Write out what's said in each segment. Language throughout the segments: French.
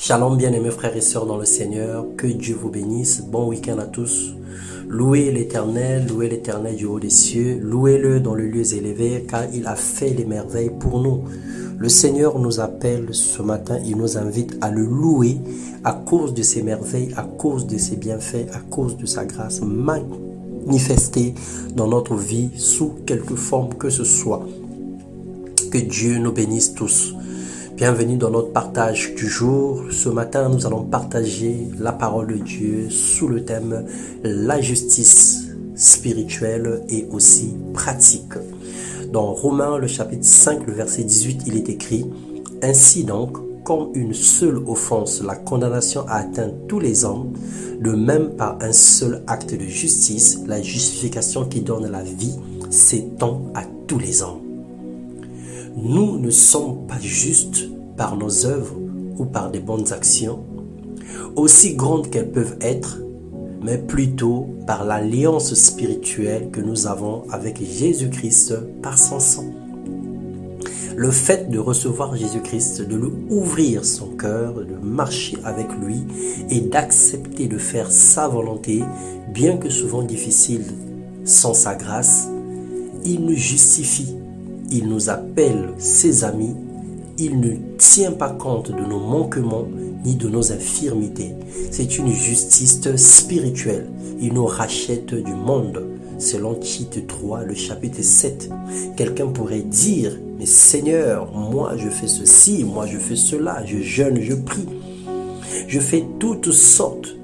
Shalom bien-aimés frères et sœurs dans le Seigneur, que Dieu vous bénisse, bon week-end à tous. Louez l'Éternel du haut des cieux, louez-le dans les lieux élevés car il a fait des merveilles pour nous. Le Seigneur nous appelle ce matin, il nous invite à le louer à cause de ses merveilles, à cause de ses bienfaits, à cause de sa grâce manifestée dans notre vie sous quelque forme que ce soit. Que Dieu nous bénisse tous. Bienvenue dans notre partage du jour. Ce matin, nous allons partager la parole de Dieu sous le thème la justice spirituelle et aussi pratique. Dans Romains, le chapitre 5, le verset 18, il est écrit « Ainsi donc, comme une seule offense, la condamnation a atteint tous les hommes, de même par un seul acte de justice, la justification qui donne la vie s'étend à tous les hommes. » Nous ne sommes pas justes par nos œuvres ou par des bonnes actions, aussi grandes qu'elles peuvent être, mais plutôt par l'alliance spirituelle que nous avons avec Jésus-Christ par son sang. Le fait de recevoir Jésus-Christ, de lui ouvrir son cœur, de marcher avec lui et d'accepter de faire sa volonté, bien que souvent difficile sans sa grâce, il nous justifie. Il nous appelle ses amis, il ne tient pas compte de nos manquements ni de nos infirmités. C'est une justice spirituelle. Il nous rachète du monde. Selon Tite 3, le chapitre 7. Quelqu'un pourrait dire, mais Seigneur, moi je fais ceci, moi je fais cela, je jeûne, je prie. Je fais toutes sortes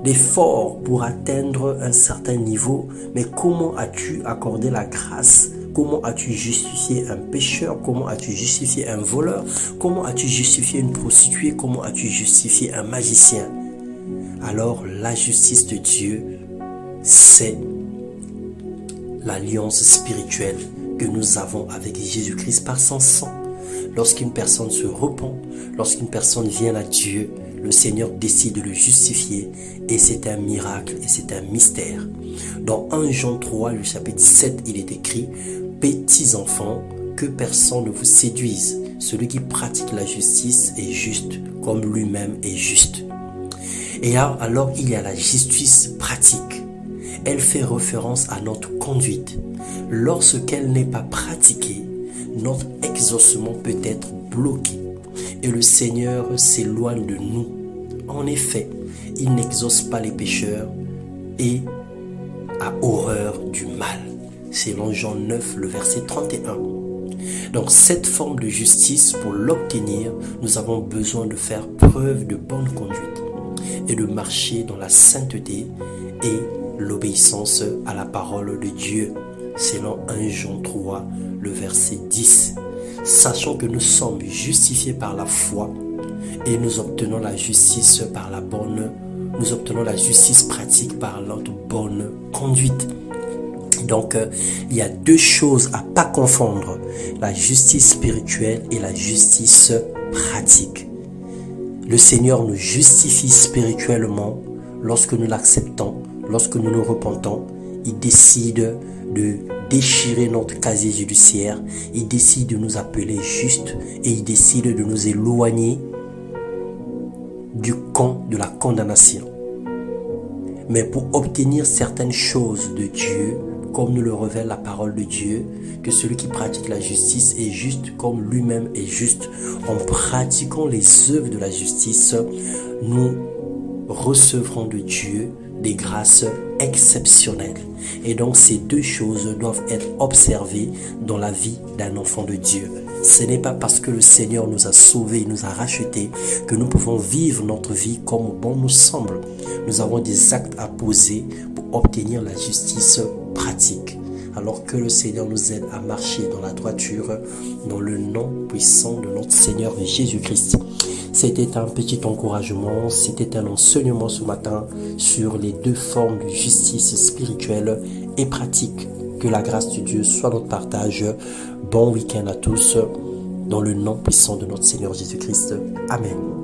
d'efforts pour atteindre un certain niveau, mais comment as-tu accordé la grâce? Comment as-tu justifié un pécheur? Comment as-tu justifié un voleur? Comment as-tu justifié une prostituée? Comment as-tu justifié un magicien? Alors la justice de Dieu, c'est l'alliance spirituelle que nous avons avec Jésus-Christ par son sang. Lorsqu'une personne se repent, lorsqu'une personne vient à Dieu, le Seigneur décide de le justifier et c'est un miracle et c'est un mystère. Dans 1 Jean 3, le chapitre 7, il est écrit « Petits enfants, que personne ne vous séduise. Celui qui pratique la justice est juste, comme lui-même est juste. » Et alors, il y a la justice pratique. Elle fait référence à notre conduite. Lorsqu'elle n'est pas pratiquée, notre exaucement peut être bloqué. Et le Seigneur s'éloigne de nous. En effet, il n'exauce pas les pécheurs et a horreur du mal. Selon Jean 9, le verset 31. Donc cette forme de justice, pour l'obtenir, nous avons besoin de faire preuve de bonne conduite et de marcher dans la sainteté et l'obéissance à la parole de Dieu. Selon 1 Jean 3, le verset 10. Sachant que nous sommes justifiés par la foi et nous obtenons la justice pratique par notre bonne conduite. Donc, il y a deux choses à pas confondre, la justice spirituelle et la justice pratique. Le Seigneur nous justifie spirituellement lorsque nous l'acceptons, lorsque nous nous repentons. Il décide de déchirer notre casier judiciaire, il décide de nous appeler justes et il décide de nous éloigner du camp de la condamnation. Mais pour obtenir certaines choses de Dieu, comme nous le révèle la parole de Dieu, que celui qui pratique la justice est juste comme lui-même est juste. En pratiquant les œuvres de la justice, nous recevrons de Dieu des grâces exceptionnelles. Et donc ces deux choses doivent être observées dans la vie d'un enfant de Dieu. Ce n'est pas parce que le Seigneur nous a sauvés, nous a rachetés, que nous pouvons vivre notre vie comme bon nous semble. Nous avons des actes à poser pour obtenir la justice pratique. Alors que le Seigneur nous aide à marcher dans la droiture, dans le nom puissant de notre Seigneur Jésus-Christ. C'était un petit encouragement, c'était un enseignement ce matin sur les deux formes de justice spirituelle et pratique. Que la grâce de Dieu soit notre partage. Bon week-end à tous, dans le nom puissant de notre Seigneur Jésus-Christ. Amen.